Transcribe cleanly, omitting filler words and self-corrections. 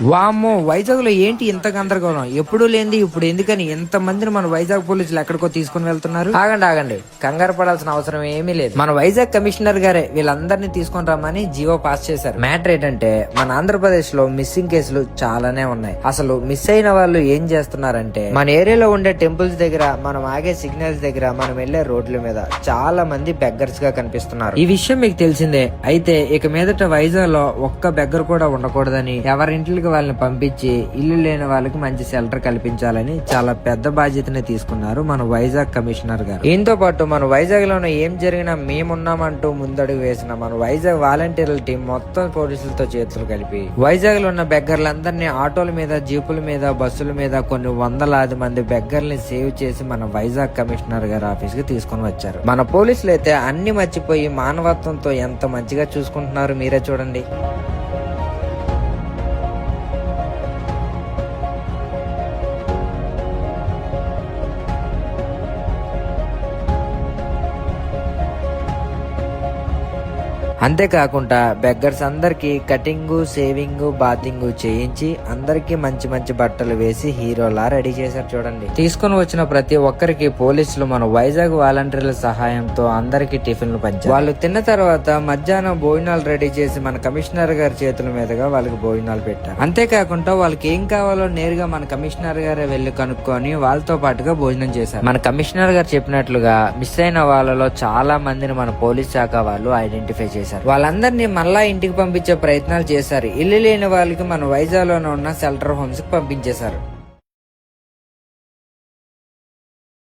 వామ్మో, వైజాగ్ లో ఏంటి ఇంత గందరగోళం? ఎప్పుడూ లేనిది ఇప్పుడు ఎందుకని ఇంత మందిని మన వైజాగ్ పోలీసులు ఎక్కడికో తీసుకుని వెళ్తున్నారు? ఆగండి, కంగారు పడాల్సిన అవసరం ఏమీ లేదు. మన వైజాగ్ కమిషనర్ గారే వీళ్ళందరినీ తీసుకుని రమ్మని జీవో పాస్ చేశారు. మ్యాటర్ ఏంటంటే మన ఆంధ్రప్రదేశ్ లో మిస్సింగ్ కేసులు చాలానే ఉన్నాయి. అసలు మిస్ అయిన వాళ్ళు ఏం చేస్తున్నారంటే మన ఏరియాలో ఉండే టెంపుల్స్ దగ్గర, మనం ఆగే సిగ్నల్స్ దగ్గర, మనం వెళ్లే రోడ్ల మీద చాలా మంది బెగ్గర్స్ గా కనిపిస్తున్నారు. ఈ విషయం మీకు తెలిసిందే. అయితే ఇక మీదట వైజాగ్ లో ఒక్క బెగ్గర్ కూడా ఉండకూడదని, ఎవరింటికి వాళ్ళని పంపించి ఇల్లు లేని వాళ్ళకి మంచి షెల్టర్ కల్పించాలని చాలా పెద్ద బాధ్యతని తీసుకున్నారు మన వైజాగ్ కమిషనర్ గారు. దీంతో పాటు మన వైజాగ్ లోనే ఏం జరిగినా మేమున్నామంటూ ముందడుగు వేసిన మన వైజాగ్ వాలంటీర్ల టీం మొత్తం పోలీసులతో చేతులు కలిపి వైజాగ్ లో ఉన్న బెగ్గర్లందరినీ ఆటోల మీద, జీపుల మీద, బస్సుల మీద కొన్ని వందలాది మంది బెగ్గర్ని సేవ్ చేసి మన వైజాగ్ కమిషనర్ గారి ఆఫీస్ కి తీసుకుని వచ్చారు. మన పోలీసులు అయితే అన్ని మర్చిపోయి మానవత్వంతో ఎంత మంచిగా చూసుకుంటున్నారు మీరే చూడండి. అంతేకాకుండా బెగ్గర్స్ అందరికి కటింగ్, సేవింగ్, బాతింగ్ చేయించి అందరికి మంచి మంచి బట్టలు వేసి హీరోలా రెడీ చేశారు చూడండి. తీసుకుని వచ్చిన ప్రతి ఒక్కరికి పోలీసులు మన వైజాగ్ వాలంటీర్ల సహాయంతో అందరికి టిఫిన్లు పంచారు. వాళ్ళు తిన్న తర్వాత మధ్యాహ్నం భోజనాలు రెడీ చేసి మన కమిషనర్ గారి చేతుల మీదుగా వాళ్ళకి భోజనాలు పెట్టారు. అంతేకాకుండా వాళ్ళకి ఏం కావాలో నేరుగా మన కమిషనర్ గారే వెళ్లి కనుక్కొని వాళ్ళతో పాటుగా భోజనం చేశారు. మన కమిషనర్ గారు చెప్పినట్లుగా మిస్ అయిన వాళ్ళలో చాలా మందిని మన పోలీస్ శాఖ వాళ్ళు ఐడెంటిఫై చేశారు. వాళ్ళందరినీ మళ్ళా ఇంటికి పంపించే ప్రయత్నాలు చేశారు. ఇల్లు లేని వాళ్ళకి మన వైజాగ్ లోనే ఉన్న షెల్టర్ హోమ్స్ కి పంపించేశారు.